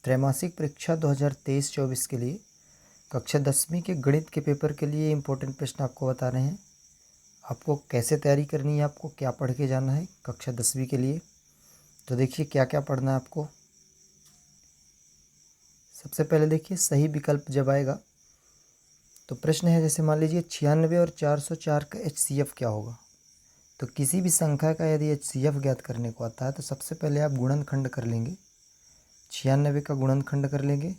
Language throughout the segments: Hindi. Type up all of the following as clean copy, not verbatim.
त्रैमासिक परीक्षा 2023-24 के लिए कक्षा 10वीं के गणित के पेपर के लिए इम्पोर्टेंट प्रश्न आपको बता रहे हैं। आपको कैसे तैयारी करनी है, आपको क्या पढ़ के जाना है कक्षा 10वीं के लिए। तो देखिए क्या क्या पढ़ना है आपको। सबसे पहले देखिए सही विकल्प जब आएगा तो प्रश्न है, जैसे मान लीजिए 96 और 404 का HCF क्या होगा। तो किसी भी संख्या का यदि HCF ज्ञात करने को आता है तो सबसे पहले आप गुणनखंड कर लेंगे। 96 का गुणनखंड कर लेंगे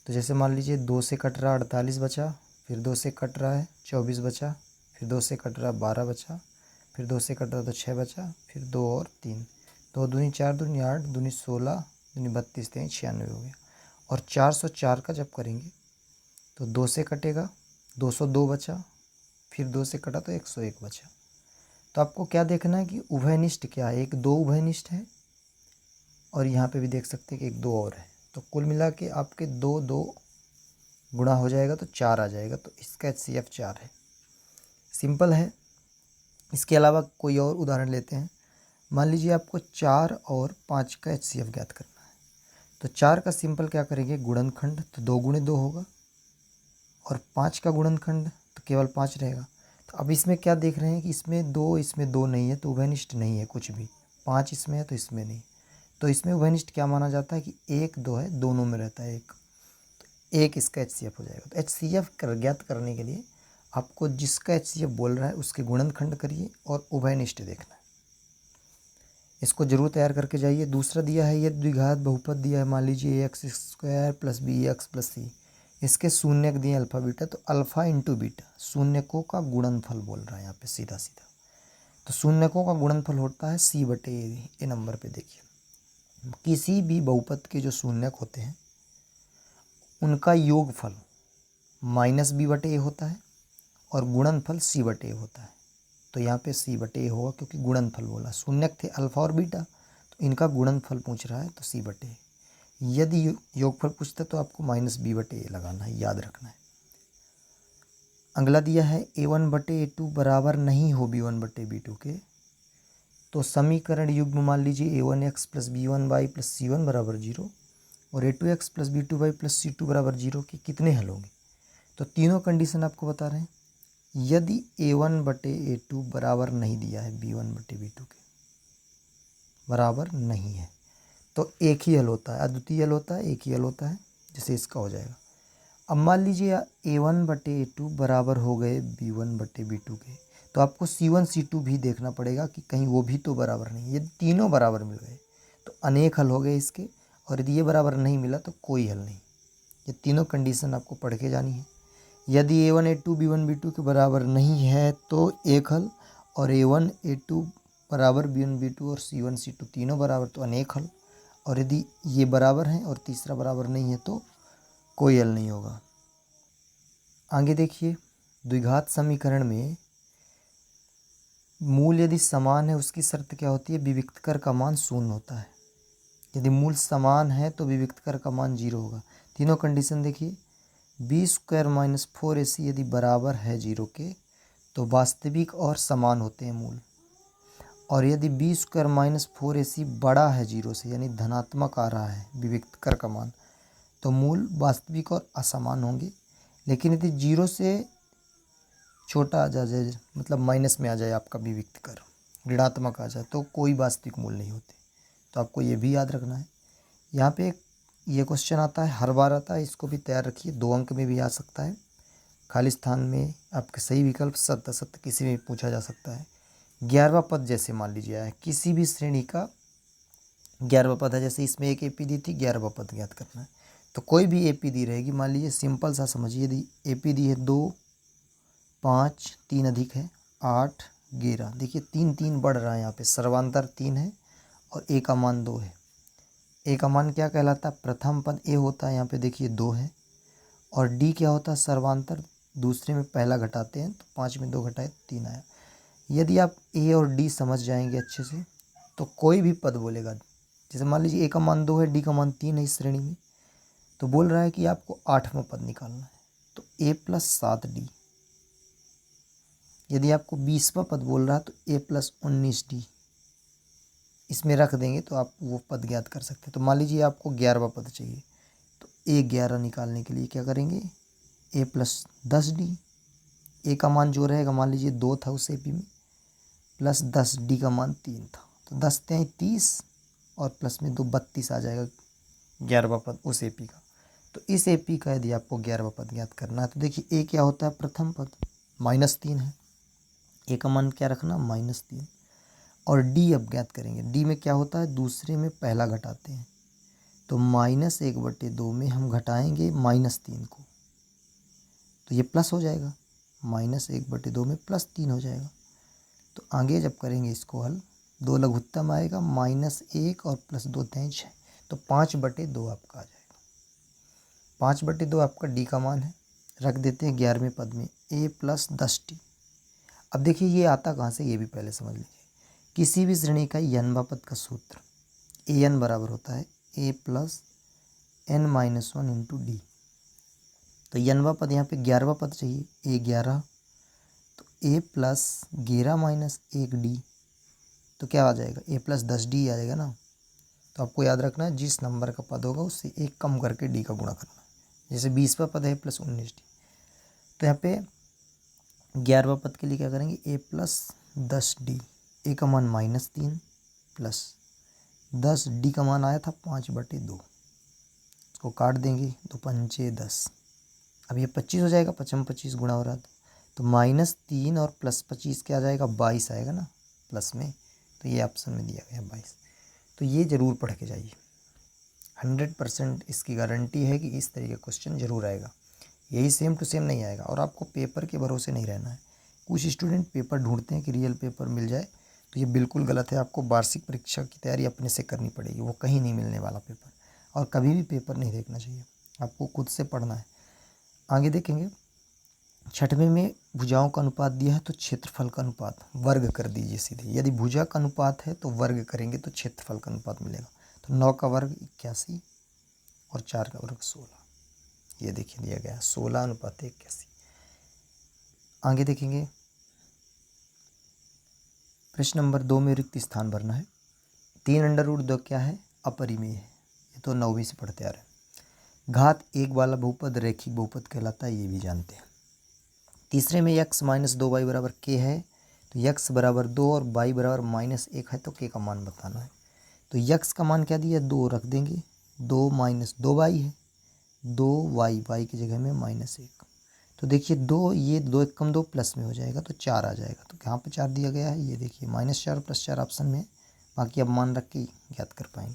तो जैसे मान लीजिए 2 से कट रहा 48 बचा, फिर 2 से कट रहा है 24 बचा, फिर 2 से कट रहा 12 बचा, फिर 2 से कट रहा तो 6 बचा, फिर 2 और 3, 2 दूनी 4 दूनी 8 दूनी 16 दूनी 32 तीन 96 हो गया। और 404 का जब करेंगे तो 2 से कटेगा 202 बचा, फिर 2 से कटा तो 101 बचा। तो आपको क्या देखना है कि उभयनिष्ठ क्या है, एक 2 उभयनिष्ठ है और यहाँ पे भी देख सकते हैं कि एक 2 और है। तो कुल मिला के आपके 2 2 गुणा हो जाएगा तो 4 आ जाएगा। तो इसका HCF 4 है। सिंपल है। इसके अलावा कोई और उदाहरण लेते हैं। मान लीजिए आपको 4 और 5 का HCF ज्ञात करना है। तो 4 का सिंपल क्या करेंगे, गुणनखंड, तो 2 गुणे 2 होगा। और 5 का गुणनखंड तो केवल 5 रहेगा। तो अब इसमें क्या देख रहे हैं कि इसमें 2 नहीं है तो उभयनिष्ठ नहीं है कुछ भी। 5 इसमें है तो इसमें नहीं। तो इसमें उभयनिष्ठ क्या माना जाता है कि 1 2 है, दोनों में रहता है एक। तो एक इसका HCF हो जाएगा। तो HCF ज्ञात करने के लिए आपको जिसका HCF बोल रहा है उसके गुणनखंड करिए और उभयनिष्ठ देखना है। इसको जरूर तैयार करके जाइए। दूसरा दिया है ये द्विघात बहुपद दिया है, मान लीजिए AX² + BX + C। इसके शून्यक दिए अल्फा बीटा, तो अल्फा इंटू बीटा शून्यकों का गुणनफल बोल रहा है यहाँ पे सीधा सीधा। तो शून्यकों का गुणनफल होता है C/A। ये नंबर पे देखिए, किसी भी बहुपद के जो शून्यक होते हैं उनका योगफल -B/A होता है और गुणनफल C/A होता है। तो यहाँ पे C/A होगा क्योंकि गुणनफल बोला। शून्यक थे अल्फा और बीटा, तो इनका गुणनफल पूछ रहा है तो C/A। यदि योगफल पूछता तो आपको -B/A लगाना है, याद रखना है। अगला दिया है A1/A2 बराबर नहीं हो B1/B2 के। तो समीकरण युग्म मान लीजिए A1x + B1y + C1 = 0 और A2x + B2y + C2 = 0 के कितने हल होंगे। तो तीनों कंडीशन आपको बता रहे हैं। यदि A1/A2 बराबर नहीं दिया है B1/B2 के, बराबर नहीं है, तो एक ही हल होता है, अद्वितीय हल होता है, एक ही हल होता है। जैसे इसका हो जाएगा। अब मान लीजिए A1/A2 बराबर हो गए B1/B2 के, तो आपको C1 C2 भी देखना पड़ेगा कि कहीं वो भी तो बराबर नहीं। यदि तीनों बराबर मिल गए तो अनेक हल हो गए इसके, और यदि ये बराबर नहीं मिला तो कोई हल नहीं। ये तीनों कंडीशन आपको पढ़ के जानी है। यदि A1 A2 B1 B2 के बराबर नहीं है तो एक हल, और A1 A2 बराबर B1 B2 और C1 C2 तीनों बराबर तो अनेक हल, और यदि ये बराबर हैं और तीसरा बराबर नहीं है तो कोई हल नहीं होगा। आगे देखिए, द्विघात समीकरण में मूल यदि समान है उसकी शर्त क्या होती है, विविक्तकर का मान 0 होता है। यदि मूल समान है तो विविक्तकर का मान 0 होगा। तीनों कंडीशन देखिए, B² - 4AC यदि बराबर है 0 के तो वास्तविक और समान होते हैं मूल। और यदि B² - 4AC बड़ा है 0 से, यानी धनात्मक आ रहा है विविक्तकर का मान, तो मूल वास्तविक और असमान होंगे। लेकिन यदि 0 से छोटा आ जाए, मतलब माइनस में आ जाए आपका विविक्तकर, ऋणात्मक आ जाए, तो कोई वास्तविक मूल नहीं होते। तो आपको ये भी याद रखना है। यहाँ पे ये क्वेश्चन आता है, हर बार आता है, इसको भी तैयार रखिए। 2 अंक में भी आ सकता है। खाली स्थान में आपके सही विकल्प सत्य असत्य किसी में पूछा जा सकता है। 11वां पद जैसे मान लीजिए आया, किसी भी श्रेणी का 11वां पद है, जैसे इसमें एक AP दी थी, 11वां पद ज्ञात करना है। तो कोई भी AP दी रहेगी, मान लीजिए सिंपल सा समझिए, यदि AP दी है 2 5 3 अधिक है 8 11, देखिए 3 3 बढ़ रहा है यहाँ पे, सर्वांतर 3 है और A का मान 2 है। A का मान क्या कहलाता है, प्रथम पद A होता है, यहाँ पे देखिए 2 है। और D क्या होता है, सर्वांतर, दूसरे में पहला घटाते हैं तो 5 में 2 घटाए 3 आया। यदि आप A और D समझ जाएंगे अच्छे से तो कोई भी पद बोलेगा, जैसे मान लीजिए A का मान 2 है, D का मान 3 है इस श्रेणी में, तो बोल रहा है कि आपको 8वां पद निकालना है, तो A + 7D। यदि आपको 20वां पद बोल रहा है तो A + 19D। इसमें रख देंगे तो आप वो पद ज्ञात कर सकते हैं। तो मान लीजिए आपको 11वां पद चाहिए, तो A11 निकालने के लिए क्या करेंगे, A प्लस 10D। ए का मान जो रहेगा, मान लीजिए 2 था उस AP में, प्लस 10D का मान 3 था, तो 10 3 30 और प्लस में 2 32 आ जाएगा 11वां पद उस AP का। तो इस AP का यदि आपको 11वां पद ज्ञात करना है तो देखिए A क्या होता है, प्रथम पद -3 है, A का मान क्या रखना, -3। और D अब ज्ञात करेंगे, D में क्या होता है, दूसरे में पहला घटाते हैं, तो -1/2 में हम घटाएंगे -3 को, तो ये प्लस हो जाएगा, -1/2 में +3 हो जाएगा। तो आगे जब करेंगे इसको हल, 2 लघुत्तम आएगा, -1 और +2 3 6, तो 5/2 आपका आ जाएगा। 5/2 आपका D का मान है, रख देते हैं 11वें पद में A प्लस 10D। अब देखिए ये आता कहाँ से, ये भी पहले समझ लीजिए। किसी भी श्रेणी का n वां पद का सूत्र an बराबर होता है A plus n-1 into D। तो n वां पद यहाँ पे 11वां पद चाहिए, A11, तो A प्लस 11 माइनस 1D, तो क्या आ जाएगा, A प्लस 10D आ जाएगा ना। तो आपको याद रखना है जिस नंबर का पद होगा उससे एक कम करके D का गुणा करना है। जैसे 20वां पद है प्लस 19D, तो यहाँ पे 11वां पद के लिए क्या करेंगे, A प्लस 10D, A का मान -3 प्लस 10D का मान आया था 5/2, इसको काट देंगे, 2 पंचे 10, अब ये 25 हो जाएगा, 5 में 25 गुणा हो रहा था, तो -3 और प्लस 25 क्या आ जाएगा, 22 आएगा ना प्लस में, तो ये ऑप्शन में दिया गया 22। तो ये ज़रूर पढ़ के जाइए, 100% इसकी गारंटी है कि इस तरीके का क्वेश्चन ज़रूर आएगा, यही सेम टू सेम नहीं आएगा। और आपको पेपर के भरोसे नहीं रहना है। कुछ स्टूडेंट पेपर ढूंढते हैं कि रियल पेपर मिल जाए, तो ये बिल्कुल गलत है। आपको वार्षिक परीक्षा की तैयारी अपने से करनी पड़ेगी, वो कहीं नहीं मिलने वाला पेपर, और कभी भी पेपर नहीं देखना चाहिए, आपको खुद से पढ़ना है। आगे देखेंगे, 6वें में भुजाओं का अनुपात दिया है, तो क्षेत्रफल का अनुपात वर्ग कर दीजिए सीधे। यदि भुजा का अनुपात है तो वर्ग करेंगे तो क्षेत्रफल का अनुपात मिलेगा। तो 9 का वर्ग 81 और 4 का वर्ग 16, ये देखिए दिया गया है 16:81। आगे देखेंगे, प्रश्न नंबर 2 में रिक्त स्थान भरना है। 3√2 क्या है, अपरिमेय है, ये तो 9वीं से पढ़ते आ रहे हैं। घात 1 वाला बहुपद रैखिक बहुपद कहलाता है, ये भी जानते हैं। तीसरे में x - 2y बराबर k है, तो x बराबर 2 और y बराबर -1 है, तो k का मान बताना है। तो x का मान क्या दिया, 2 रख देंगे, 2 - 2y है, 2y, y की जगह में -1, तो देखिए 2, ये 2 1 कम 2 प्लस में हो जाएगा, तो 4 आ जाएगा। तो यहाँ पे 4 दिया गया है, ये देखिए -4 + 4 ऑप्शन में, बाकी अब मान रख के ज्ञात कर पाएंगे।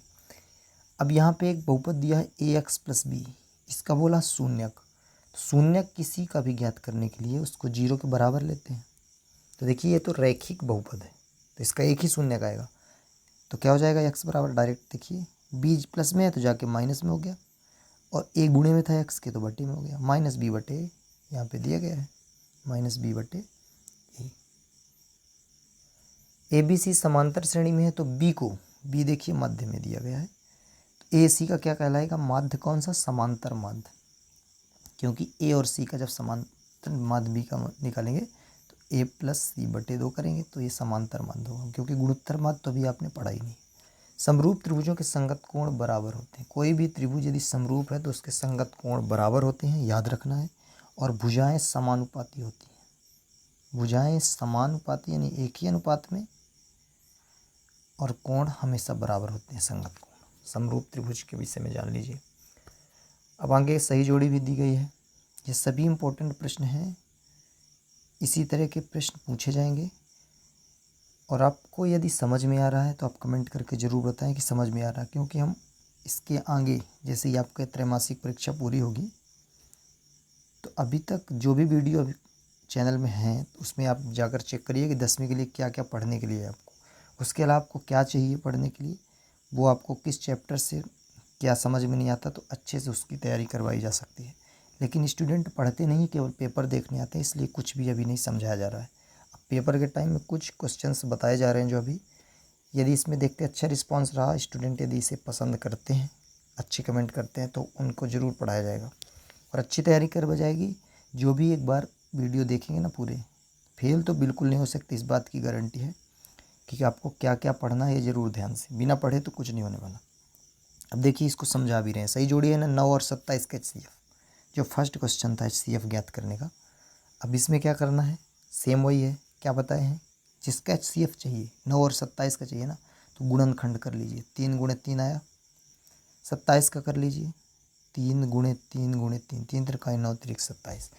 अब यहाँ पे एक बहुपद दिया है ax + b, इसका बोला शून्यक। तो शून्यक किसी का भी ज्ञात करने के लिए उसको 0 के बराबर लेते हैं। तो देखिए ये तो रैखिक बहुपद है, तो इसका एक ही शून्यक आएगा, तो क्या हो जाएगा, x बराबर डायरेक्ट देखिए b प्लस में है तो जाके माइनस में हो गया, और a गुणे में था x के तो बटे में हो गया, -b/a यहाँ पे दिया गया है, -b/a। ABC समांतर श्रेणी में है, तो b देखिए मध्य में दिया गया है, तो AC का क्या कहलाएगा, माध्य। कौन सा, समांतर माध्य, क्योंकि A और C का जब समांतर माध्य B का निकालेंगे तो A + C/2 करेंगे, तो ये समांतर माध्य होगा, क्योंकि गुणोत्तर माध्य तो अभी आपने पढ़ा ही नहीं। समरूप त्रिभुजों के संगत कोण बराबर होते हैं। कोई भी त्रिभुज यदि समरूप है तो उसके संगत कोण बराबर होते हैं, याद रखना है। और भुजाएं समानुपाती होती हैं, भुजाएं समानुपाती यानी एक ही अनुपात में, और कोण हमेशा बराबर होते हैं, संगत कोण। समरूप त्रिभुज के विषय में जान लीजिए। अब आगे सही जोड़ी भी दी गई है। ये सभी इम्पोर्टेंट प्रश्न हैं, इसी तरह के प्रश्न पूछे जाएंगे। और आपको यदि समझ में आ रहा है तो आप कमेंट करके ज़रूर बताएं कि समझ में आ रहा है, क्योंकि हम इसके आगे जैसे ही आपके त्रैमासिक परीक्षा पूरी होगी तो अभी तक जो भी वीडियो अभी चैनल में हैं उसमें आप जाकर चेक करिए कि 10वीं के लिए क्या क्या पढ़ने के लिए है आपको, उसके अलावा आपको क्या चाहिए पढ़ने के लिए, वो आपको किस चैप्टर से क्या समझ में नहीं आता, तो अच्छे से उसकी तैयारी करवाई जा सकती है। लेकिन स्टूडेंट पढ़ते नहीं, केवल पेपर देखने आते हैं, इसलिए कुछ भी अभी नहीं समझाया जा रहा है। अब पेपर के टाइम में कुछ क्वेश्चंस बताए जा रहे हैं जो अभी, यदि इसमें देखते अच्छा रिस्पांस रहा, स्टूडेंट यदि इसे पसंद करते हैं, अच्छे कमेंट करते हैं, तो उनको ज़रूर पढ़ाया जाएगा और अच्छी तैयारी कर जाएगी। जो भी एक बार वीडियो देखेंगे ना पूरे, फेल तो बिल्कुल नहीं हो सकती, इस बात की गारंटी है, कि आपको क्या क्या पढ़ना है ये ज़रूर ध्यान से, बिना पढ़े तो कुछ नहीं होने वाला। अब देखिए इसको समझा भी रहे हैं, सही जोड़ी है ना 9 और 27 का HCF, जो फर्स्ट क्वेश्चन था HCF ज्ञात करने का। अब इसमें क्या करना है, सेम वही है, क्या बताए हैं, जिसका HCF चाहिए 9 और 27 का चाहिए ना, तो गुणनखंड कर लीजिए। 3 गुणे 3 आया, 27 का कर लीजिए 3 गुणे 3 गुणे 3, 3 त्रिकाई 9 त्रिक 27।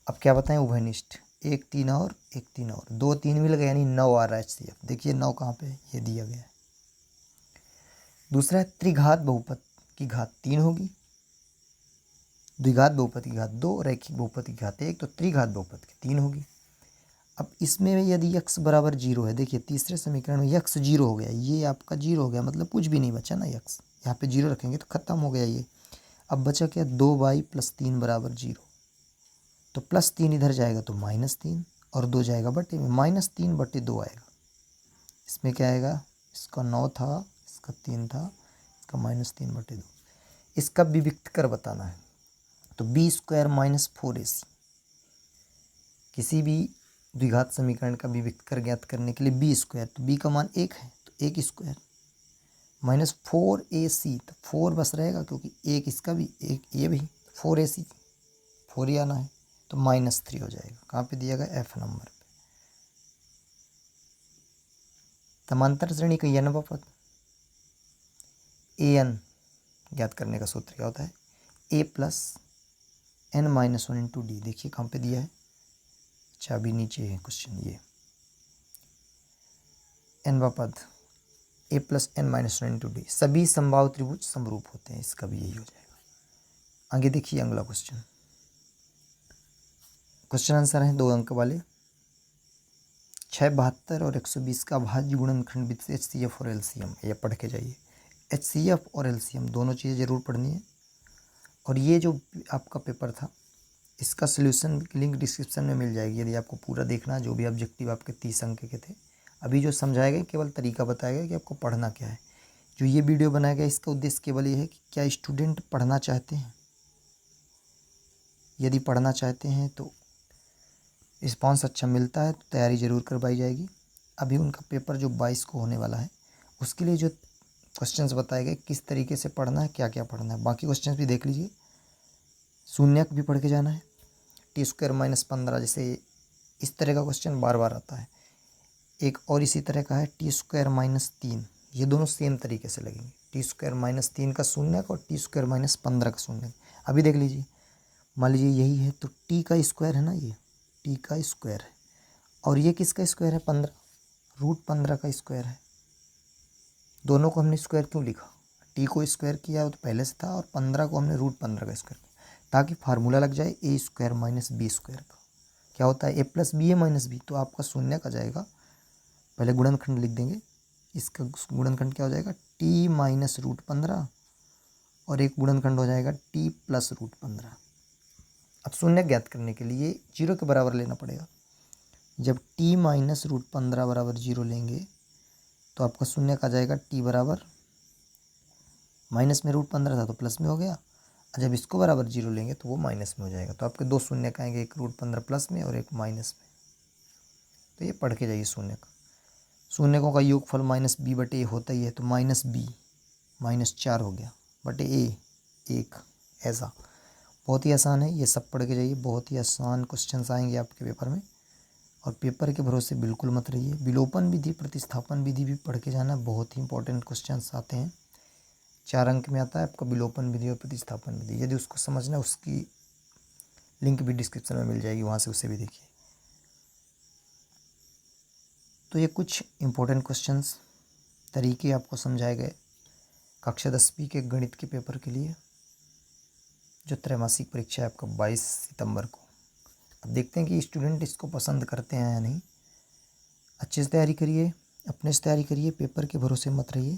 अब क्या बताएं, उभयनिष्ठ, 1 3 और 1 3 और 2 3 मिल गए, यानी 9 आ रहा है HCF। देखिए 9 कहाँ पे है, ये दिया गया है। दूसरा है त्रिघात बहुपद की घात 3 होगी, द्विघात बहुपद की घात 2, रैखिक बहुपद की घात 1, तो त्रिघात बहुपद की 3 होगी। अब इसमें यदि x बराबर 0 है, देखिए तीसरे समीकरण में x 0 हो गया, ये आपका 0 हो गया, मतलब कुछ भी नहीं बचा ना, x यहाँ पे 0 रखेंगे तो खत्म हो गया ये। अब बचा क्या, 2y + 3 बराबर 0, तो +3 इधर जाएगा तो -3 और 2 जाएगा बटे में, -3/2 आएगा। इसमें क्या आएगा, इसका 9 था, इसका 3 था, इसका -3/2। इसका विविक्त कर बताना है, तो b² - 4ac, किसी भी द्विघात समीकरण का विविक्त कर ज्ञात करने के लिए b², तो b का मान 1 है तो 1 स्क्वायर -4ac, तो 4 बस रहेगा क्योंकि 1 इसका भी 1 ये भी, 4ac 4 ही आना है, तो -3 हो जाएगा। कहाँ पे दिया गया, F नंबर पे। समांतर श्रेणी का n पद an ज्ञात करने का सूत्र क्या होता है, a + n - 1 × d। देखिए कहाँ पे दिया है, अच्छा अभी नीचे है क्वेश्चन, ये n पद a + n - 1 × d, सभी संभाव त्रिभुज समरूप होते हैं, इसका भी यही हो जाएगा। आगे देखिए अगला क्वेश्चन, क्वेश्चन आंसर है 2 अंक वाले। 672 और 120 का भाज्य गुणनखंड विधि से HCF और LCM, ये पढ़ के जाइए। HCF और LCM दोनों चीज़ें ज़रूर पढ़नी है। और ये जो आपका पेपर था, इसका सॉल्यूशन की लिंक डिस्क्रिप्शन में मिल जाएगी, यदि आपको पूरा देखना है। जो भी ऑब्जेक्टिव आपके 30 अंक के थे, अभी जो समझाया गया केवल तरीका बताया गया कि आपको पढ़ना क्या है। जो ये वीडियो बनाया गया इसका उद्देश्य केवल ये है कि क्या स्टूडेंट पढ़ना चाहते हैं, यदि पढ़ना चाहते हैं तो रिस्पॉन्स अच्छा मिलता है तो तैयारी ज़रूर करवाई जाएगी। अभी उनका पेपर जो 22 को होने वाला है, उसके लिए जो क्वेश्चंस बताए गए किस तरीके से पढ़ना है, क्या क्या पढ़ना है, बाकी क्वेश्चंस भी देख लीजिए। शून्यक भी पढ़ के जाना है, t² - 15, जैसे इस तरह का क्वेश्चन बार बार आता है। एक और इसी तरह का है t² - 3, ये दोनों सेम तरीके से लगेंगे, t² - 3 का शून्यक और t² - 15 का शून्यक। अभी देख लीजिए, मान लीजिए यही है तो t का स्क्वायर है ना, ये t का स्क्वायर है, और ये किसका स्क्वायर है, 15, √15 का स्क्वायर है। दोनों को हमने स्क्वायर क्यों लिखा, t को स्क्वायर किया वो तो पहले से था, और 15 को हमने √15 का स्क्वायर किया, ताकि फार्मूला लग जाए a² - b² का। क्या होता है, a + b - b, तो आपका शून्य का जाएगा, पहले गुणनखंड लिख देंगे, इसका गुणनखंड क्या हो जाएगा, t - √15, और एक गुणनखंड हो जाएगा t + √15। अब शून्य ज्ञात करने के लिए 0 के बराबर लेना पड़ेगा। जब t - √15 बराबर 0 लेंगे तो आपका शून्य का जाएगा t बराबर, माइनस में √15 था तो प्लस में हो गया, और जब इसको बराबर 0 लेंगे तो वो माइनस में हो जाएगा। तो आपके 2 शून्य का आएंगे, एक √15 प्लस में और एक माइनस में। तो ये पढ़ के जाइए शून्य का। शून्यकों का योगफल -b/a होता ही है, तो -b -4 हो गया बटे a 1, ऐसा। बहुत ही आसान है, ये सब पढ़ के जाइए, बहुत ही आसान क्वेश्चंस आएंगे आपके पेपर में। और पेपर के भरोसे बिल्कुल मत रहिए। विलोपन विधि, प्रतिस्थापन विधि भी पढ़ के जाना, बहुत ही इंपॉर्टेंट क्वेश्चंस आते हैं। 4 अंक में आता है आपका विलोपन विधि और प्रतिस्थापन विधि। यदि उसको समझना, उसकी लिंक भी डिस्क्रिप्शन में मिल जाएगी, वहाँ से उसे भी देखिए। तो ये कुछ इंपॉर्टेंट क्वेश्चंस तरीके आपको समझाए गए कक्षा 10वीं के गणित के पेपर के लिए, जो त्रैमासिक परीक्षा है आपका 22 सितंबर को। अब देखते हैं कि स्टूडेंट इसको पसंद करते हैं या नहीं। अच्छे से तैयारी करिए, अपने से तैयारी करिए, पेपर के भरोसे मत रहिए।